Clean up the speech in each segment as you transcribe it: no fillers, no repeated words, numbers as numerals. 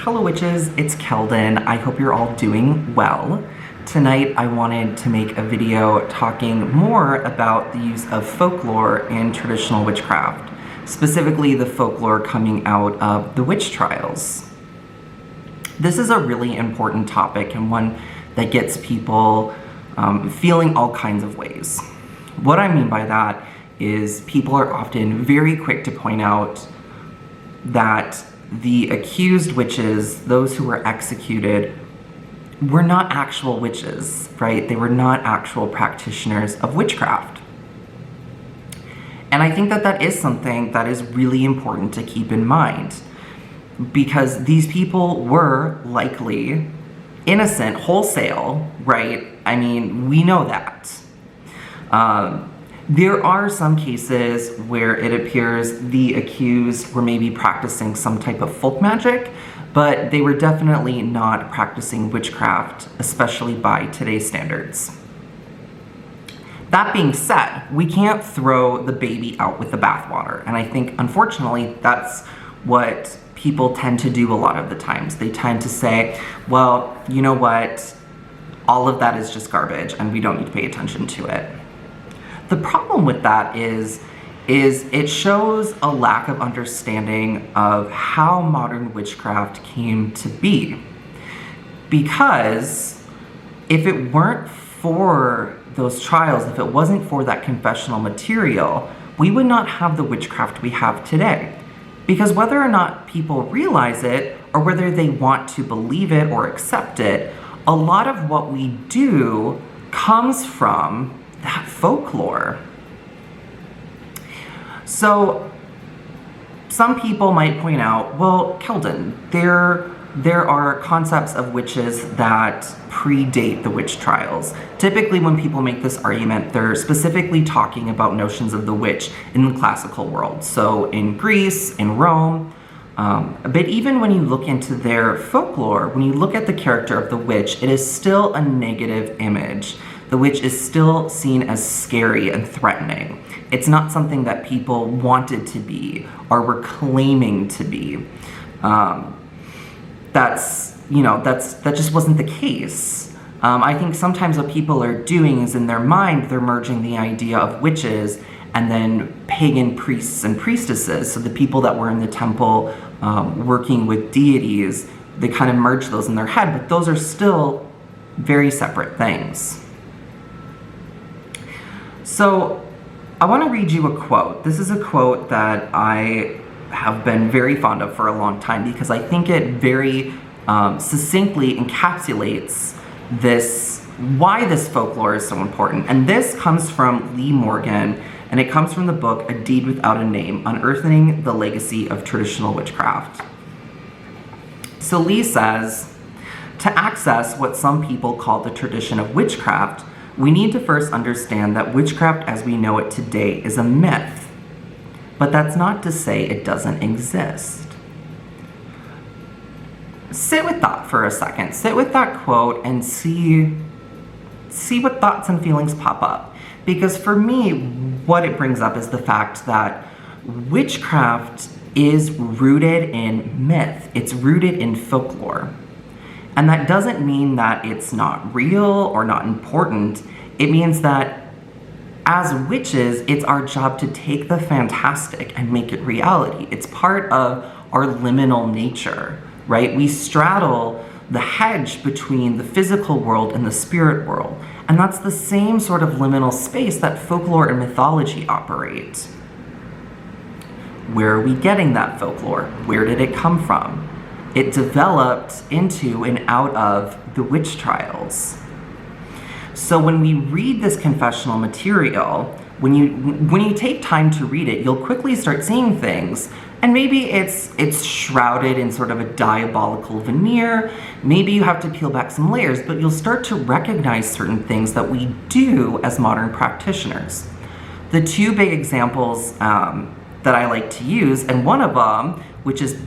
Hello witches, it's Keldon. I hope you're all doing well. Tonight I wanted to make a video talking more about the use of folklore in traditional witchcraft, specifically the folklore coming out of the witch trials. This is a really important topic and one that gets people feeling all kinds of ways. What I mean by that is people are often very quick to point out that the accused witches, those who were executed, were not actual witches, right? They were not actual practitioners of witchcraft. And I think that that is something that is really important to keep in mind, because these people were likely innocent wholesale, right? I mean, we know that. There are some cases where it appears the accused were maybe practicing some type of folk magic, but they were definitely not practicing witchcraft, especially by today's standards. That being said, we can't throw the baby out with the bathwater, and I think, unfortunately, that's what people tend to do a lot of the times. They tend to say, well, you know what, all of that is just garbage, and we don't need to pay attention to it. The problem with that is it shows a lack of understanding of how modern witchcraft came to be. Because if it weren't for those trials, if it wasn't for that confessional material, we would not have the witchcraft we have today. Because whether or not people realize it, or whether they want to believe it or accept it, a lot of what we do comes from that folklore. So some people might point out, well, Keldon, there are concepts of witches that predate the witch trials. Typically when people make this argument, they're specifically talking about notions of the witch in the classical world. So in Greece, in Rome, but even when you look into their folklore, when you look at the character of the witch, it is still a negative image. The witch is still seen as scary and threatening. It's not something that people wanted to be or were claiming to be. That just wasn't the case. I think sometimes what people are doing is in their mind, they're merging the idea of witches and then pagan priests and priestesses. So the people that were in the temple working with deities, they kind of merge those in their head, but those are still very separate things. So I want to read you a quote. This is a quote that I have been very fond of for a long time because I think it very succinctly encapsulates why this folklore is so important. And this comes from Lee Morgan, and it comes from the book A Deed Without a Name, Unearthing the Legacy of Traditional Witchcraft. So Lee says, to access what some people call the tradition of witchcraft, we need to first understand that witchcraft as we know it today is a myth. But that's not to say it doesn't exist. Sit with that for a second. Sit with that quote and see what thoughts and feelings pop up. Because for me, what it brings up is the fact that witchcraft is rooted in myth. It's rooted in folklore. And that doesn't mean that it's not real or not important. It means that as witches, it's our job to take the fantastic and make it reality. It's part of our liminal nature, right? We straddle the hedge between the physical world and the spirit world. And that's the same sort of liminal space that folklore and mythology operate. Where are we getting that folklore? Where did it come from? It developed into and out of the witch trials. So when we read this confessional material, when you take time to read it, you'll quickly start seeing things, and maybe it's shrouded in sort of a diabolical veneer. Maybe you have to peel back some layers, but you'll start to recognize certain things that we do as modern practitioners. The two big examples that I like to use, and one of them, which is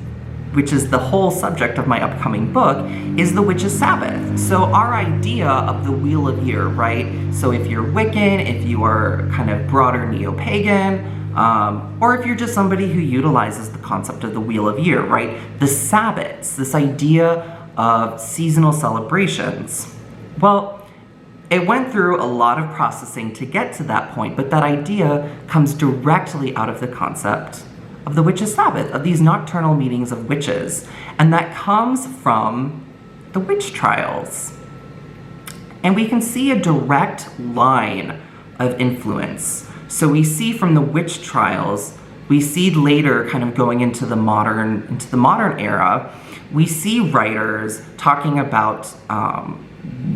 the whole subject of my upcoming book, is the witch's Sabbath. So our idea of the Wheel of Year, right? So if you're Wiccan, if you are kind of broader neo-pagan, or if you're just somebody who utilizes the concept of the Wheel of Year, right? The Sabbats, this idea of seasonal celebrations. Well, it went through a lot of processing to get to that point, but that idea comes directly out of the concept of the witches' Sabbath, of these nocturnal meetings of witches. And that comes from the witch trials. And we can see a direct line of influence. So we see from the witch trials, we see later kind of going into the modern era, we see writers talking about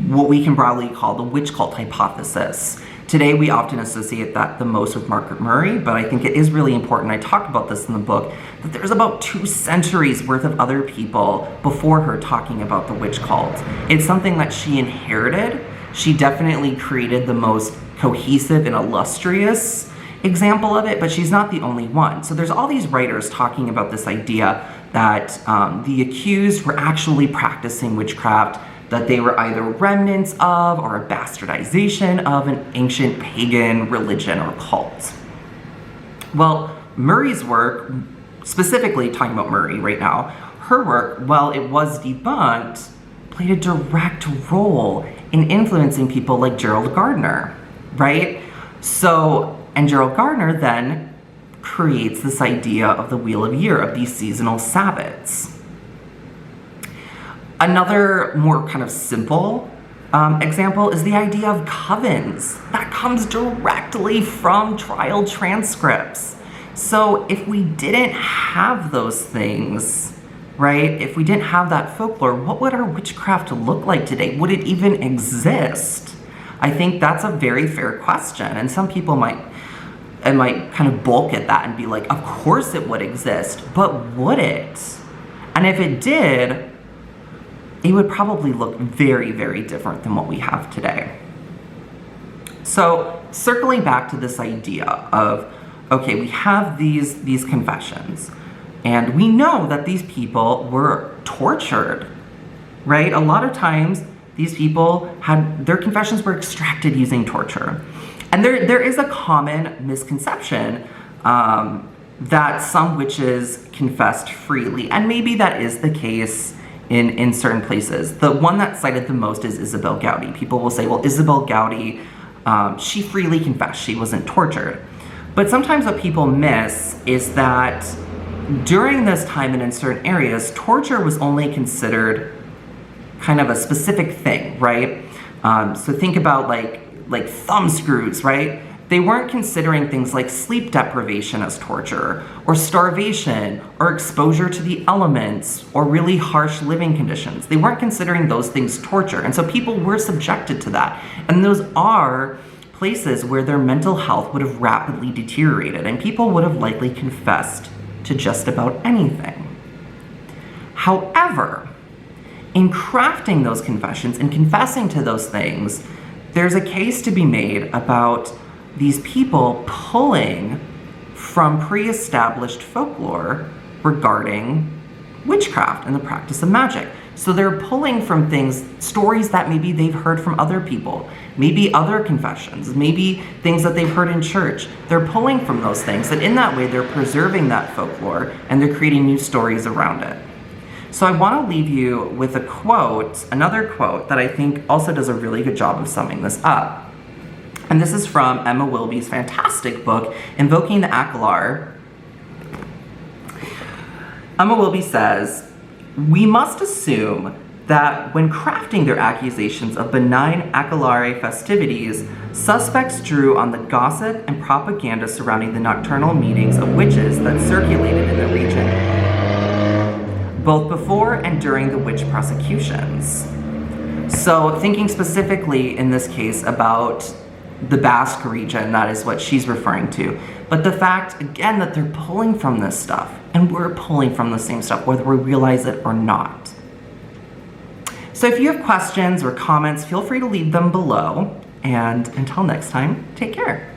what we can broadly call the witch cult hypothesis. Today, we often associate that the most with Margaret Murray, but I think it is really important, I talk about this in the book, that there's about 2 centuries worth of other people before her talking about the witch cult. It's something that she inherited. She definitely created the most cohesive and illustrious example of it, but she's not the only one. So there's all these writers talking about this idea that the accused were actually practicing witchcraft, that they were either remnants of or a bastardization of an ancient pagan religion or cult. Well, Murray's work, specifically talking about Murray right now, her work, while it was debunked, played a direct role in influencing people like Gerald Gardner, right? So, and Gerald Gardner then creates this idea of the Wheel of Year, of these seasonal Sabbats. Another more kind of simple example is the idea of covens. That comes directly from trial transcripts. So if we didn't have those things, right, if we didn't have that folklore, what would our witchcraft look like today? Would it even exist? I think that's a very fair question, and some people might kind of balk at that and be like, of course it would exist, but would it? And if it did, it would probably look very, very different than what we have today. So circling back to this idea of, okay, we have these confessions, and we know that these people were tortured, right? A lot of times, these people their confessions were extracted using torture. And there is a common misconception that some witches confessed freely, and maybe that is the case in certain places. The one that's cited the most is Isabelle Gowdy. People will say, well, Isabelle Gowdy, she freely confessed, she wasn't tortured. But sometimes what people miss is that during this time and in certain areas, torture was only considered kind of a specific thing, right? So think about like thumb screws, right? They weren't considering things like sleep deprivation as torture, or starvation, or exposure to the elements, or really harsh living conditions. They weren't considering those things torture, and so people were subjected to that. And those are places where their mental health would have rapidly deteriorated, and people would have likely confessed to just about anything. However, in crafting those confessions and confessing to those things, there's a case to be made about these people pulling from pre-established folklore regarding witchcraft and the practice of magic. So they're pulling from stories that maybe they've heard from other people, maybe other confessions, maybe things that they've heard in church. They're pulling from those things, and in that way they're preserving that folklore and they're creating new stories around it. So I want to leave you with a quote, another quote that I think also does a really good job of summing this up. And this is from Emma Wilby's fantastic book, Invoking the Aquelarre. Emma Wilby says, "We must assume that when crafting their accusations of benign aquelarre festivities, suspects drew on the gossip and propaganda surrounding the nocturnal meetings of witches that circulated in the region, both before and during the witch prosecutions." So thinking specifically in this case about the Basque region, that is what she's referring to. But the fact, again, that they're pulling from this stuff, and we're pulling from the same stuff, whether we realize it or not. So if you have questions or comments, feel free to leave them below. And until next time, take care.